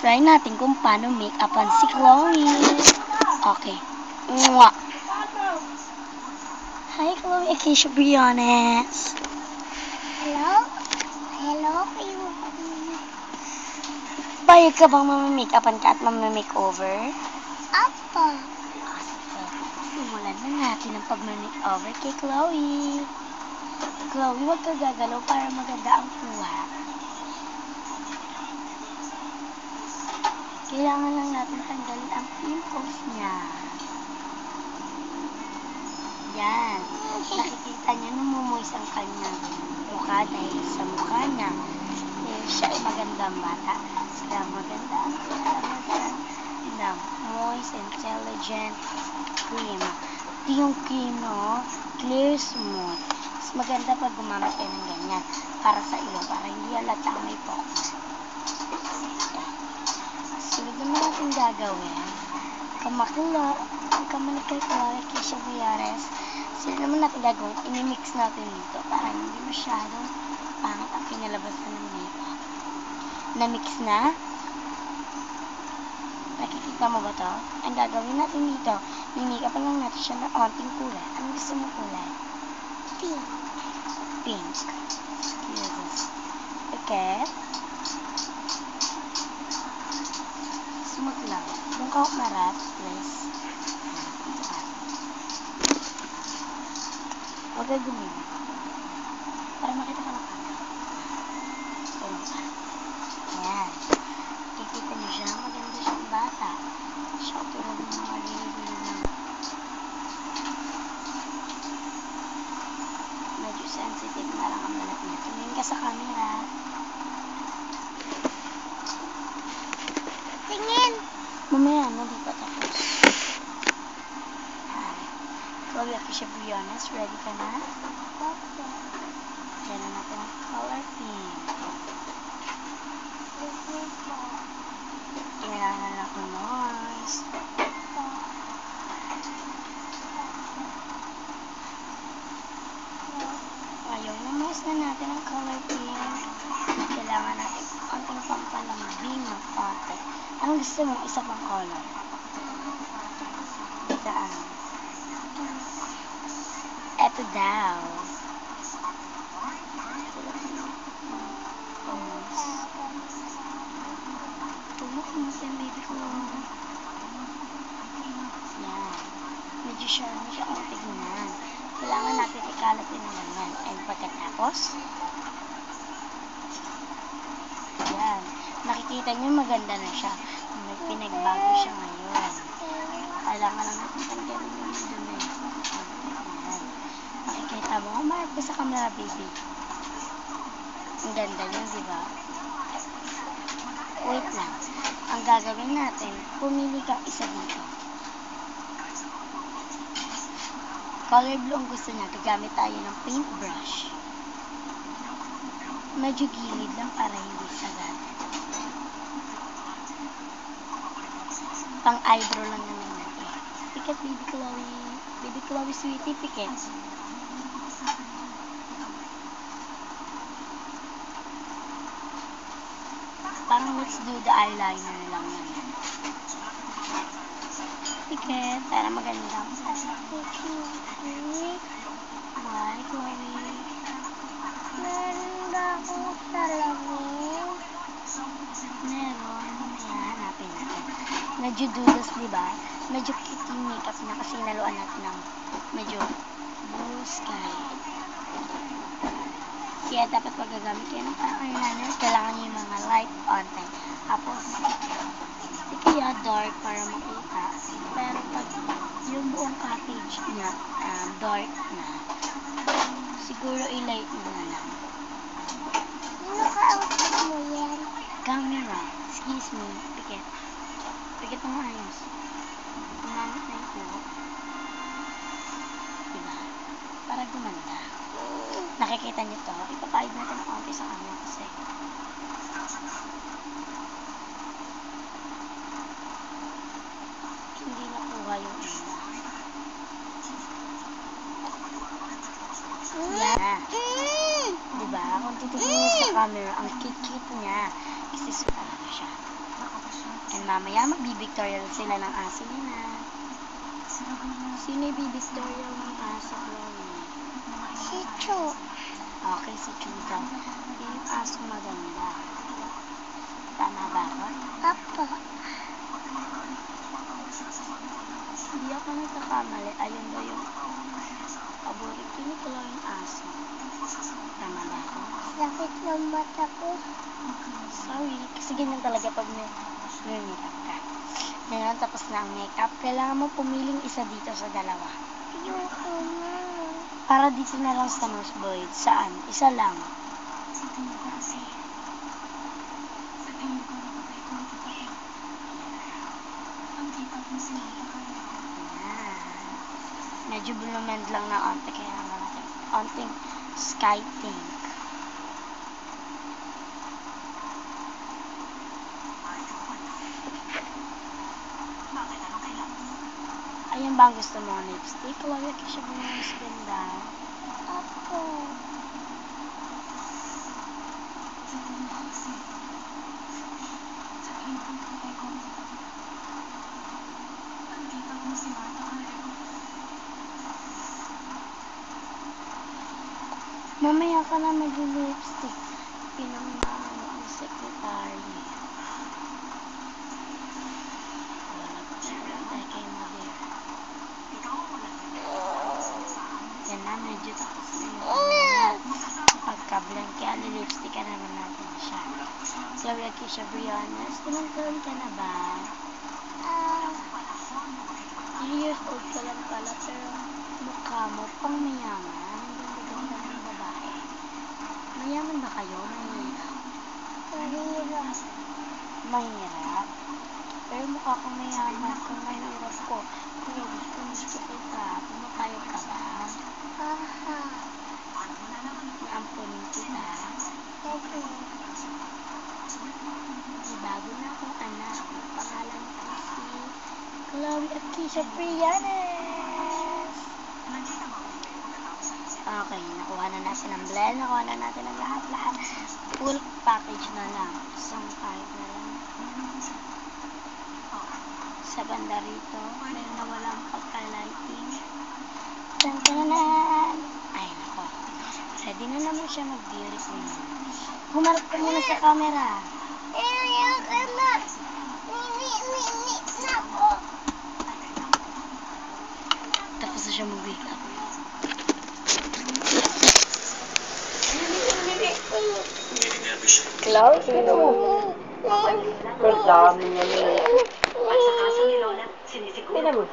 Try natin kung paano make-upan si Chloe. Okay. Mwah! Hi, Chloe Acacia Briones. Hello? Hello kayo. Bayag ka bang mamamake-upan ka at mamamakeover? Apa? Sige. Simulan na natin ang pag-makeover kay Chloe. Chloe, huwag ka gagalaw para maganda ang kuha. Kailangan lang natin tanggalin ang pimples niya. Yan. Nakikita niyo namumuis ang kanyang mukha dahil sa mukha niya. Dahil siya ay magandang bata. Sila maganda ang kalamasan ng moist, intelligent cream. Ito yung cream, no? Clear, smooth. Mas maganda pag gumamit kayo ng ganyan para sa ilong, para hindi halata may pokma. Sunod naman natin gagawin. Kamanik kay Chloe Acacia Briones. Sunod naman natin gagawin, inimix natin dito para hindi masyadong pangit ang pinalabasan ng makeup. Na-mix na. Nakikita mo ba to? Ang gagawin natin dito, mimake-upan lang natin siya ng onting kulay. Anong gusto mong kulay? Pink. Pink. Excuses. Okay. Smooth lang. Kung ka umarap, please. Huwag ka gumili. Para makita ka ng camera. Tulong ka. Ayan. Kikita niyo siya. Maganda siyang bata. Siya tulad ng mga gili-gili na. Medyo sensitive na lang ang balat niya. Tumingin ka sa camera. Tingin. Mamaya na, di pa tapos. Chloe Acacia Briones, ready ka na? Opo. Diyan na natin ang color pink. Tingin po. Kailangan lang ng noise. Ngayon, na-moist na natin ang color pink. Kailangan natin konting pampalambing ng konti. Anong gusto mo? Isa pang color? Saan? Eto daw. Tumukmos yung baby ko. Yan. Medyo shiny siya ang tignan. Kailangan natin ikalat din naman yan. And pagkatapos, yan. Nakikita niyo maganda na siya. May pinagbago siya ngayon. Kailangan lang natin tanggalin yung dumi. Yan. Nakikita mo, umarap ko sa camera, baby. Ang ganda niya, di ba? Wait lang. Ang gagawin natin, pumili kang isa dito. Color blue ang gusto niya. Gagamit tayo ng paintbrush. Medyo gilid lang para hindi sagad. Pang eyebrow lang naman natin. Pikat, baby Chloe. Baby Chloe, sweetie, pikat. Parang let's do the eyeliner lang yan. Pikat, para maganda. Why, Chloe? Meron ba akong salamin? Meron. Kaya hanapin natin. Medyo dudos, di ba? Medyo cute yung makeup na kasi naluan natin ng medyo blue sky. Kaya dapat pag gagamit kayo ng eyeliner, kailangan nyo yung mga light onte. Tapos, di kaya dark para makita. Pero pag yung buong cottage niya, dark na, siguro i-light mo na lang. Sino kausap mo yan? Camera. Excuse me. Pikit. Pikit mo ayos. Umangit na yung kuho. Diba? Para gumanda. Nakikita niyo to? Ipapahid natin ng konti sa kanya kasi hindi nakuha yung ina. Yeah. Diba? Kung titignan niyo sa camera, ang cute-cute niya. Isisuot na siya. And mamaya magbibictorial sila ng aso nila. Sino ibibictorial ng aso, Chloe? Si Chu. Okay, si Chuda. Yung aso maganda. Tama ba ako? Apo. Hindi ako nagkakamali. Ayun daw yung paborito ni Chloe yung aso. Tama ba ako? Sakit ng mata ko. Sorry, kasi ganyan talaga pag may makeup ka. Ngayon, tapos na ang makeup. Kailangan mo pumiling isa dito sa dalawa. Ayoko na. Para dito na lang sa nosebleed. Saan? Isa lang. Ayan. Medyo blumend lang na onte. Kaya naman natin onting sky pink. Ayan ba ang gusto mo ng lipstick? Wala ka siya ba mas ganda? Apo. Mamaya ka na mag-lipstick. Pinamano ang secretary. Wala pa siya. Kay Mother. Yan na, medyo tapos na yung pagka-blend. Kaya lipstick ka naman natin siya. Chloe Akisha Briannas, ilang taon ka na ba? 3 years old ka lang pala, pero mukha mo pang mayaman. Ang ganda-ganda ng babae. Mayaman ba kayo? Mahirap? Mahirap. Mahirap? Pero mukha kang mayaman. Kung mahirap ko, pero gusto kita. Pumapayag ka ba? Aha. Naampunin kita. Ito. May bago na akong anak. Ang pangalan ko si Chloe Akisha Briannas. Okay, nakuha na natin ang blend. Nakuha na natin ang lahat-lahat. Full package na lang. Isang kahit na lang. Sa banda rito, may nawalang pagka-lighting. Tan-tanan! Ay, nako. Ready na naman siya mag-beauty queen. Humarap ka muna sa camera. Ayoko na. Mini na ako. Tapos na siya mag-wake up. Chloe? Ang dami niya. At sa kasang ni Lola, sinisiguro.